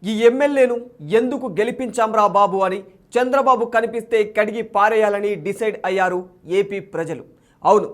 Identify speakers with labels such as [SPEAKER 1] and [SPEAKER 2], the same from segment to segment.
[SPEAKER 1] ఈ ఎమ్మెల్యేను ఎందుకు గెలిపించాంరా బాబు అని చంద్రబాబు కనిపిస్తే కడిగి పారేయాలని డిసైడ్ అయ్యారు ఏపీ ప్రజలు. అవును,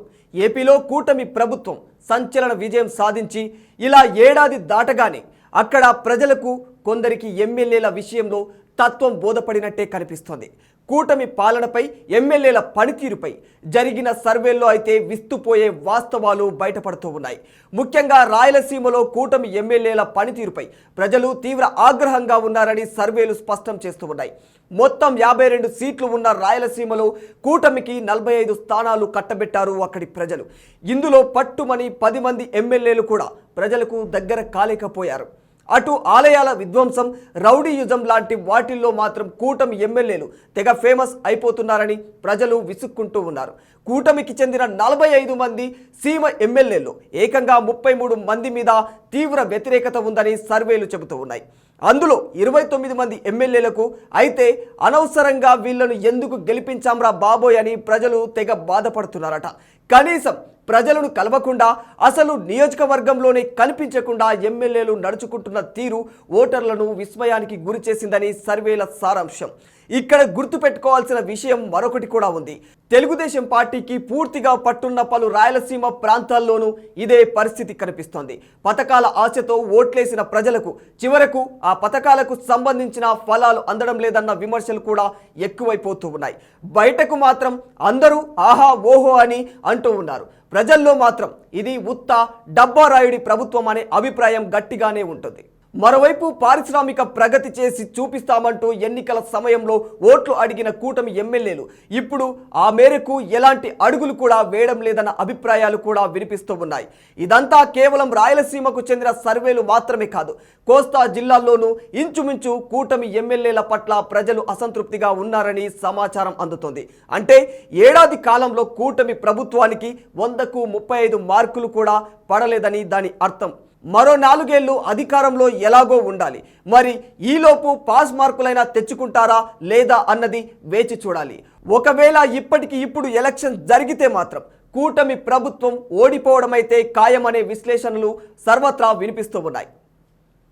[SPEAKER 1] ఏపీలో కూటమి ప్రభుత్వం సంచలన విజయం సాధించి ఇలా ఏడాది దాటగానే అక్కడ ప్రజలకు కొందరికి ఎమ్మెల్యేల విషయంలో తత్వం బోధపడినట్టే కనిపిస్తోంది. కూటమి పాలనపై ఎమ్మెల్యేల పనితీరుపై జరిగిన సర్వేల్లో అయితే విస్తుపోయే వాస్తవాలు బయటపడుతూ ఉన్నాయి. ముఖ్యంగా రాయలసీమలో కూటమి ఎమ్మెల్యేల పనితీరుపై ప్రజలు తీవ్ర ఆగ్రహంగా ఉన్నారని సర్వేలు స్పష్టం చేస్తూ ఉన్నాయి. మొత్తం 52 సీట్లు ఉన్న రాయలసీమలో కూటమికి 45 స్థానాలు కట్టబెట్టారు అక్కడి ప్రజలు. ఇందులో పట్టుమని 10 మంది ఎమ్మెల్యేలు కూడా ప్రజలకు దగ్గర కాలేకపోయారు. అటు ఆలయాల విధ్వంసం, రౌడీయుజం లాంటి వాటిల్లో మాత్రం కూటమి ఎమ్మెల్యేలు తెగ ఫేమస్ అయిపోతున్నారని ప్రజలు విసుక్కుంటూ ఉన్నారు. కూటమికి చెందిన 45 మంది సీమ ఎమ్మెల్యేలు ఏకంగా 33 మంది మీద తీవ్ర వ్యతిరేకత ఉందని సర్వేలు చెబుతూ ఉన్నాయి. అందులో 29 మంది ఎమ్మెల్యేలకు అయితే అనవసరంగా వీళ్లను ఎందుకు గెలిపించాంరా బాబోయ్ అని ప్రజలు తెగ బాధపడుతున్నారట. కనీసం ప్రజలను కలవకుండా, అసలు నియోజకవర్గంలోనే కనిపించకుండా ఎమ్మెల్యేలు నడుచుకుంటున్న తీరు ఓటర్లను విస్మయానికి గురి చేసిందని సర్వేల సారాంశం. ఇక్కడ గుర్తుపెట్టుకోవాల్సిన విషయం మరొకటి కూడా ఉంది. తెలుగుదేశం పార్టీకి పూర్తిగా పట్టున్న పలు రాయలసీమ ప్రాంతాల్లోనూ ఇదే పరిస్థితి కనిపిస్తోంది. పథకాల ఆశతో ఓట్లేసిన ప్రజలకు చివరకు ఆ పథకాలకు సంబంధించిన ఫలాలు అందడం లేదన్న విమర్శలు కూడా ఎక్కువైపోతూ ఉన్నాయి. బయటకు మాత్రం అందరూ ఆహా ఓహో అని అంటూ ఉన్నారు. ప్రజల్లో మాత్రం ఇది ఉత్త డబ్బారాయుడి ప్రభుత్వం అనే అభిప్రాయం గట్టిగానే ఉంటుంది. మరోవైపు పారిశ్రామిక ప్రగతి చేసి చూపిస్తామంటూ ఎన్నికల సమయంలో ఓట్లు అడిగిన కూటమి ఎమ్మెల్యేలు ఇప్పుడు ఆ మేరకు ఎలాంటి అడుగులు కూడా వేయడం లేదన్న అభిప్రాయాలు కూడా వినిపిస్తూ ఉన్నాయి. ఇదంతా కేవలం రాయలసీమకు చెందిన సర్వేలు మాత్రమే కాదు, కోస్తా జిల్లాల్లోనూ ఇంచుమించు కూటమి ఎమ్మెల్యేల పట్ల ప్రజలు అసంతృప్తిగా ఉన్నారని సమాచారం అందుతోంది. అంటే ఏడాది కాలంలో కూటమి ప్రభుత్వానికి 100కు 35 మార్కులు కూడా పడలేదని దాని అర్థం. మరో 4 ఏళ్లు అధికారంలో ఎలాగో ఉండాలి. మరి ఈలోపు పాస్ మార్కులైనా తెచ్చుకుంటారా లేదా అన్నది వేచి చూడాలి. ఒకవేళ ఇప్పటికి ఇప్పుడు ఎలక్షన్ జరిగితే మాత్రం కూటమి ప్రభుత్వం ఓడిపోవడమైతే ఖాయమనే విశ్లేషణలు సర్వత్రా వినిపిస్తూ ఉన్నాయి.